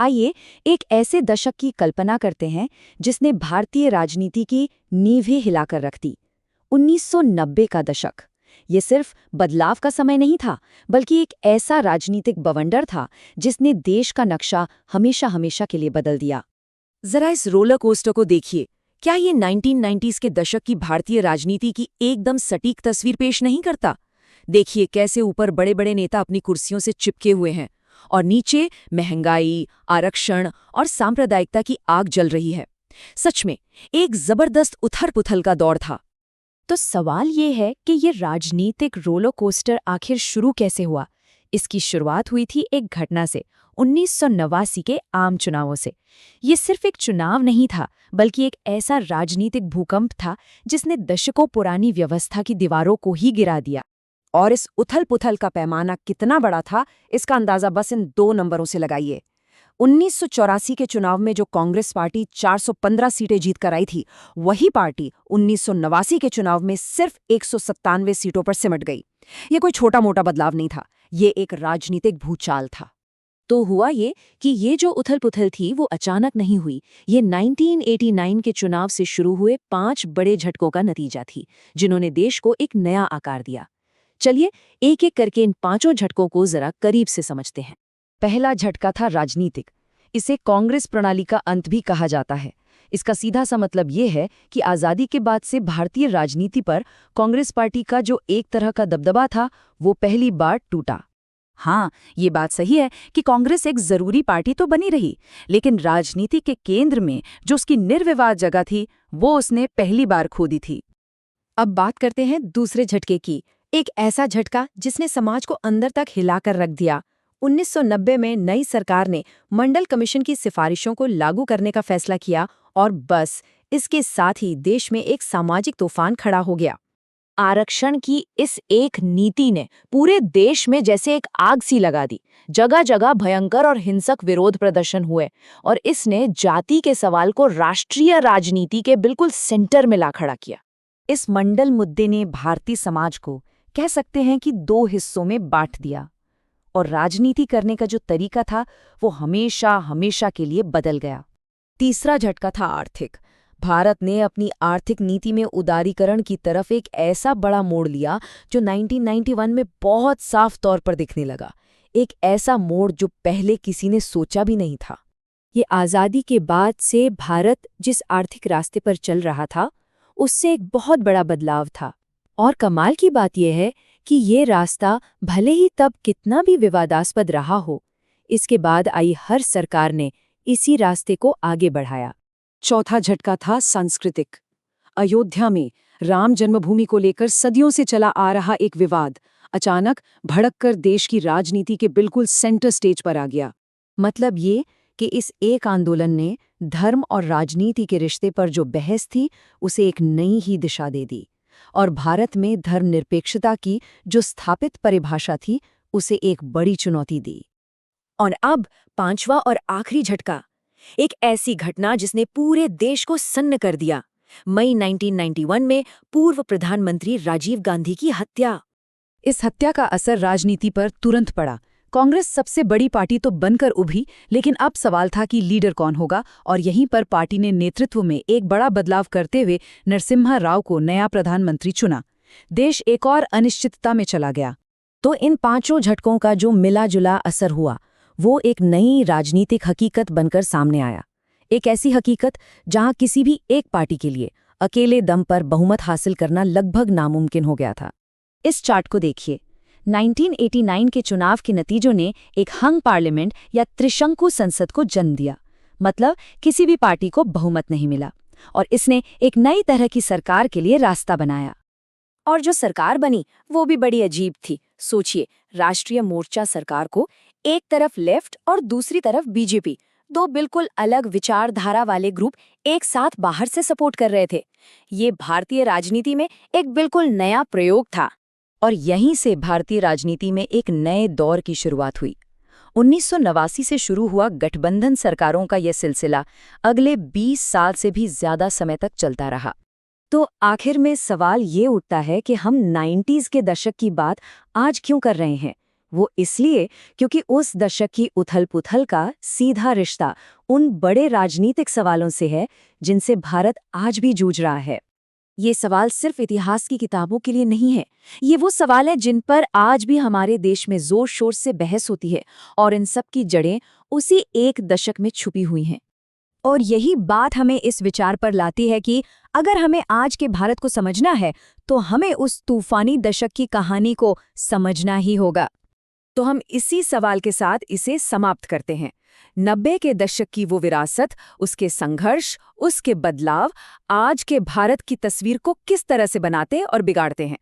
आइए एक ऐसे दशक की कल्पना करते हैं जिसने भारतीय राजनीति की नींवें हिलाकर रख दी। 1990 का दशक। ये सिर्फ बदलाव का समय नहीं था, बल्कि एक ऐसा राजनीतिक बवंडर था जिसने देश का नक्शा हमेशा हमेशा के लिए बदल दिया। जरा इस रोलर कोस्टर को देखिए। क्या ये 1990s के दशक की भारतीय राजनीति की एकदम सटीक तस्वीर पेश नहीं करता? देखिए कैसे ऊपर बड़े बड़े नेता अपनी कुर्सियों से चिपके हुए हैं और नीचे महंगाई, आरक्षण और सांप्रदायिकता की आग जल रही है। सच में एक जबरदस्त उथल-पुथल का दौर था। तो सवाल ये है कि ये राजनीतिक रोलर कोस्टर आखिर शुरू कैसे हुआ। इसकी शुरुआत हुई थी एक घटना से, 1989 के आम चुनावों से। ये सिर्फ एक चुनाव नहीं था, बल्कि एक ऐसा राजनीतिक भूकंप था जिसने दशकों पुरानी व्यवस्था की दीवारों को ही गिरा दिया। और इस उथल-पुथल का पैमाना कितना बड़ा था, इसका अंदाजा बस इन 2 नंबरों से लगाइए। 1984 के चुनाव में जो कांग्रेस पार्टी 415 सीटें जीतकर आई थी, वही पार्टी 1989 के चुनाव में सिर्फ 197 सीटों पर सिमट गई। ये कोई छोटा-मोटा बदलाव नहीं था, ये एक राजनीतिक भूचाल था। तो हुआ ये कि ये जो उथल-पुथल थी वो अचानक नहीं हुई। ये 1989 के चुनाव से शुरू हुए 5 बड़े झटकों का नतीजा थी, जिन्होंने देश को एक नया आकार दिया। चलिए एक-एक करके इन 5 झटकों को जरा करीब से समझते हैं। पहला झटका था राजनीतिक। इसे कांग्रेस प्रणाली का अंत भी कहा जाता है। इसका सीधा सा मतलब ये है कि आज़ादी के बाद से भारतीय राजनीति पर कांग्रेस पार्टी का जो एक तरह का दबदबा था, वो पहली बार टूटा। हाँ, ये बात सही है कि कांग्रेस एक जरूरी पार्टी तो बनी रही, लेकिन राजनीति के केंद्र में जो उसकी निर्विवाद जगह थी, वो उसने पहली बार खो दी थी। अब बात करते हैं दूसरे झटके की। एक ऐसा झटका जिसने समाज को अंदर तक हिलाकर रख दिया। 1990 में नई सरकार ने मंडल कमीशन की सिफारिशों को लागू करने का फैसला किया और बस इसके साथ ही देश में एक सामाजिक तूफान खड़ा हो गया। आरक्षण की इस एक नीति ने पूरे देश में जैसे एक आग सी लगा दी। जगह जगह भयंकर और हिंसक विरोध प्रदर्शन हुए और इसने जाति के सवाल को राष्ट्रीय राजनीति के बिल्कुल सेंटर में ला खड़ा किया। इस मंडल मुद्दे ने भारतीय समाज को कह सकते हैं कि 2 हिस्सों में बांट दिया और राजनीति करने का जो तरीका था वो हमेशा हमेशा के लिए बदल गया। तीसरा झटका था आर्थिक। भारत ने अपनी आर्थिक नीति में उदारीकरण की तरफ एक ऐसा बड़ा मोड़ लिया जो 1991 में बहुत साफ तौर पर दिखने लगा। एक ऐसा मोड़ जो पहले किसी ने सोचा भी नहीं था। ये आज़ादी के बाद से भारत जिस आर्थिक रास्ते पर चल रहा था, उससे एक बहुत बड़ा बदलाव था। और कमाल की बात यह है कि ये रास्ता भले ही तब कितना भी विवादास्पद रहा हो, इसके बाद आई हर सरकार ने इसी रास्ते को आगे बढ़ाया। चौथा झटका था सांस्कृतिक। अयोध्या में राम जन्मभूमि को लेकर सदियों से चला आ रहा एक विवाद अचानक भड़ककर देश की राजनीति के बिल्कुल सेंटर स्टेज पर आ गया। मतलब ये कि इस एक आंदोलन ने धर्म और राजनीति के रिश्ते पर जो बहस थी, उसे एक नई ही दिशा दे दी और भारत में धर्मनिरपेक्षता की जो स्थापित परिभाषा थी, उसे एक बड़ी चुनौती दी। और अब 5वां और आखिरी झटका, एक ऐसी घटना जिसने पूरे देश को सन्न कर दिया। मई 1991 में पूर्व प्रधानमंत्री राजीव गांधी की हत्या। इस हत्या का असर राजनीति पर तुरंत पड़ा। कांग्रेस सबसे बड़ी पार्टी तो बनकर उभरी, लेकिन अब सवाल था कि लीडर कौन होगा, और यहीं पर पार्टी ने नेतृत्व में एक बड़ा बदलाव करते हुए नरसिम्हा राव को नया प्रधानमंत्री चुना। देश एक और अनिश्चितता में चला गया। तो इन 5 झटकों का जो मिला जुला असर हुआ, वो एक नई राजनीतिक हकीकत बनकर सामने आया। एक ऐसी हकीकत जहां किसी भी एक पार्टी के लिए अकेले दम पर बहुमत हासिल करना लगभग नामुमकिन हो गया था। इस चार्ट को देखिए। 1989 के चुनाव के नतीजों ने एक हंग पार्लियामेंट या त्रिशंकु संसद को जन्म दिया। मतलब किसी भी पार्टी को बहुमत नहीं मिला और इसने एक नई तरह की सरकार के लिए रास्ता बनाया। और जो सरकार बनी वो भी बड़ी अजीब थी। सोचिए, राष्ट्रीय मोर्चा सरकार को एक तरफ लेफ्ट और दूसरी तरफ बीजेपी, 2 बिल्कुल अलग विचारधारा वाले ग्रुप एक साथ बाहर से सपोर्ट कर रहे थे। ये भारतीय राजनीति में एक बिल्कुल नया प्रयोग था और यहीं से भारतीय राजनीति में एक नए दौर की शुरुआत हुई। 1989 से शुरू हुआ गठबंधन सरकारों का यह सिलसिला अगले 20 साल से भी ज्यादा समय तक चलता रहा। तो आखिर में सवाल ये उठता है कि हम 90s के दशक की बात आज क्यों कर रहे हैं? वो इसलिए क्योंकि उस दशक की उथल-पुथल का सीधा रिश्ता उन बड़े राजनीतिक सवालों से है जिनसे भारत आज भी जूझ रहा है। ये सवाल सिर्फ इतिहास की किताबों के लिए नहीं है। ये वो सवाल है जिन पर आज भी हमारे देश में जोर शोर से बहस होती है और इन सब की जड़ें उसी एक दशक में छुपी हुई हैं। और यही बात हमें इस विचार पर लाती है कि अगर हमें आज के भारत को समझना है तो हमें उस तूफानी दशक की कहानी को समझना ही होगा। तो हम इसी सवाल के साथ इसे समाप्त करते हैं। 90 के दशक की वो विरासत, उसके संघर्ष, उसके बदलाव आज के भारत की तस्वीर को किस तरह से बनाते और बिगाड़ते हैं।